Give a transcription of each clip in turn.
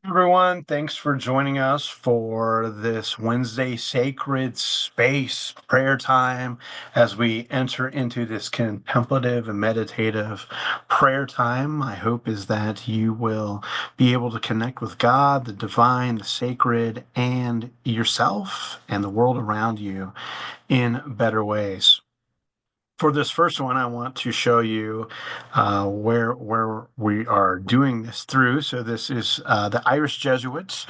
Everyone, thanks for joining us for this Wednesday sacred space prayer time as we enter into this contemplative and meditative prayer time. My hope is that you will be able to connect with God, the divine, the sacred, and yourself and the world around you in better ways. For this first one, I want to show you where we are doing this through. So this is the Irish Jesuits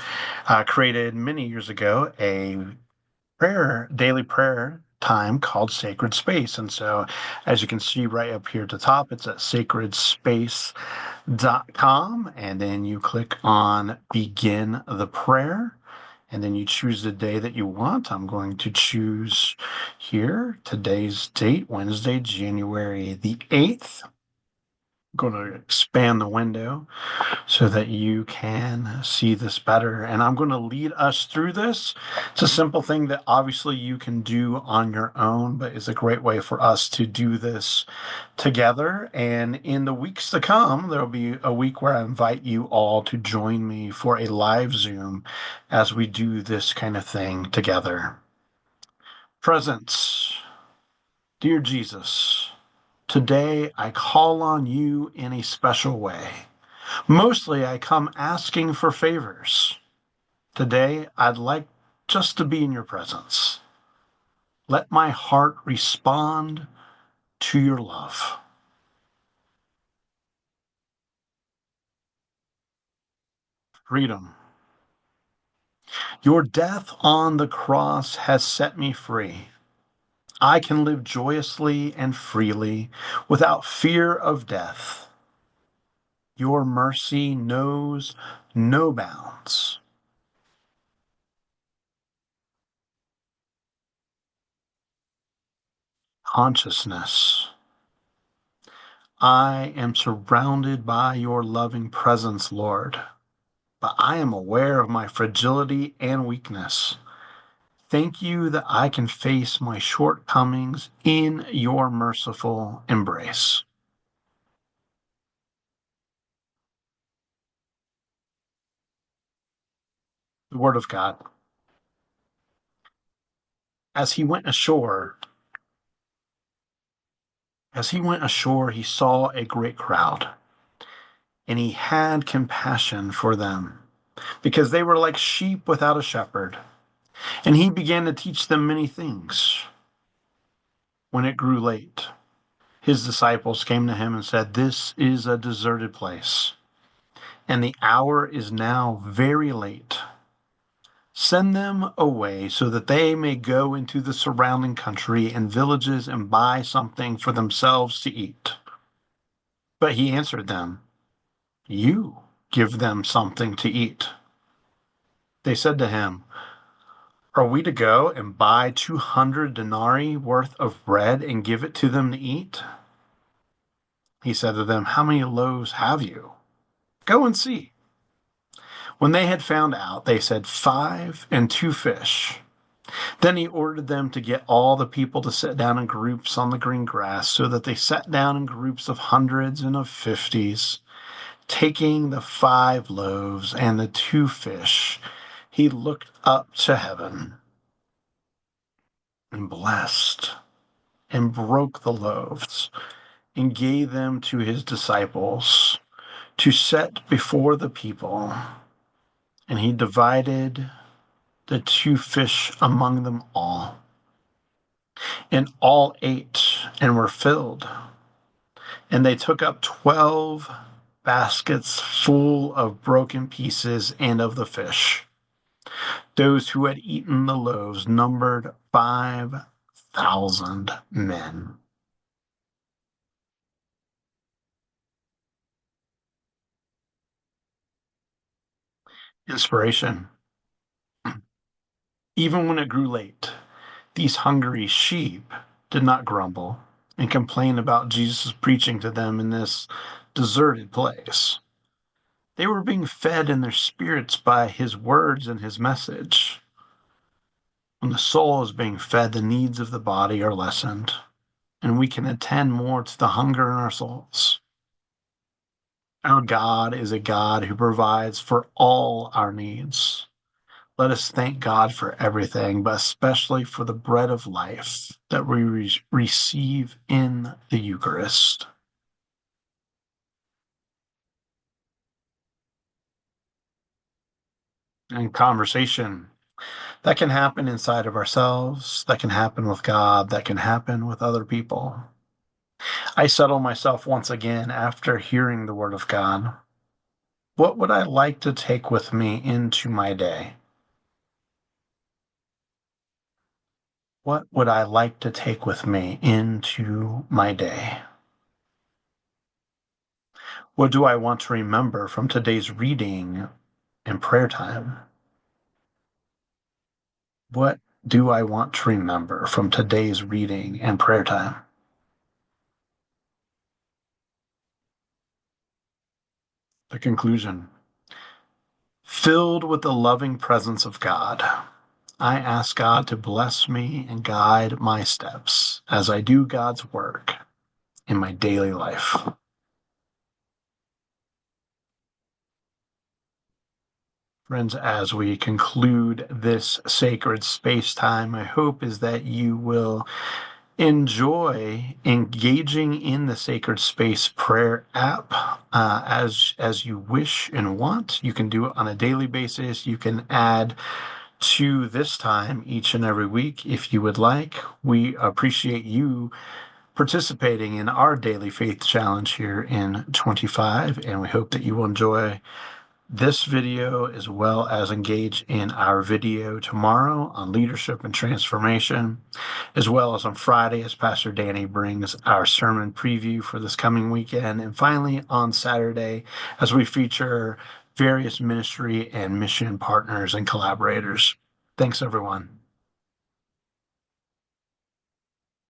created many years ago a daily prayer time called Sacred Space. And so as you can see right up here at the top, it's at sacredspace.com. And then you click on Begin the Prayer. And then you choose the day that you want. I'm going to choose here today's date, Wednesday, January the 8th. I'm going to expand the window so that you can see this better. And I'm going to lead us through this. It's a simple thing that obviously you can do on your own, but it's a great way for us to do this together. And in the weeks to come, there'll be a week where I invite you all to join me for a live Zoom as we do this kind of thing together. Presence. Dear Jesus, today I call on you in a special way. Mostly I come asking for favors. Today I'd like just to be in your presence. Let my heart respond to your love. Freedom. Your death on the cross has set me free. I can live joyously and freely without fear of death. Your mercy knows no bounds. Consciousness. I am surrounded by your loving presence, Lord, but I am aware of my fragility and weakness. Thank you that I can face my shortcomings in your merciful embrace. The Word of God. As he went ashore, as he went ashore, he saw a great crowd, and he had compassion for them, because they were like sheep without a shepherd. And he began to teach them many things. When it grew late, his disciples came to him and said, "This is a deserted place, and the hour is now very late. Send them away so that they may go into the surrounding country and villages and buy something for themselves to eat." But he answered them, "You give them something to eat." They said to him, "Are we to go and buy 200 denarii worth of bread and give it to them to eat?" He said to them, "How many loaves have you? Go and see." When they had found out, they said, "5 and 2 fish." Then he ordered them to get all the people to sit down in groups on the green grass, so that they sat down in groups of hundreds and of fifties. Taking the 5 loaves and the 2 fish, he looked up to heaven and blessed and broke the loaves and gave them to his disciples to set before the people. And he divided the 2 fish among them all. And all ate and were filled. And they took up 12 baskets full of broken pieces and of the fish. Those who had eaten the loaves numbered 5,000 men. Inspiration. Even when it grew late, these hungry sheep did not grumble and complain about Jesus' preaching to them in this deserted place. They were being fed in their spirits by his words and his message. When the soul is being fed, the needs of the body are lessened, and we can attend more to the hunger in our souls. Our God is a God who provides for all our needs. Let us thank God for everything, but especially for the bread of life that we receive in the Eucharist. And conversation that can happen inside of ourselves, that can happen with God, that can happen with other people. I settle myself once again after hearing the Word of God. What would I like to take with me into my day? What would I like to take with me into my day? What do I want to remember from today's reading and prayer time? What do I want to remember from today's reading and prayer time? The conclusion. Filled with the loving presence of God, I ask God to bless me and guide my steps as I do God's work in my daily life. Friends, as we conclude this sacred space time, my hope is that you will enjoy engaging in the Sacred Space Prayer app as you wish and want. You can do it on a daily basis. You can add to this time each and every week if you would like. We appreciate you participating in our daily faith challenge here in 25, and we hope that you will enjoy this video as well as engage in our video tomorrow on leadership and transformation, as well as on Friday as Pastor Danny brings our sermon preview for this coming weekend, and finally on Saturday as we feature various ministry and mission partners and collaborators. Thanks, everyone.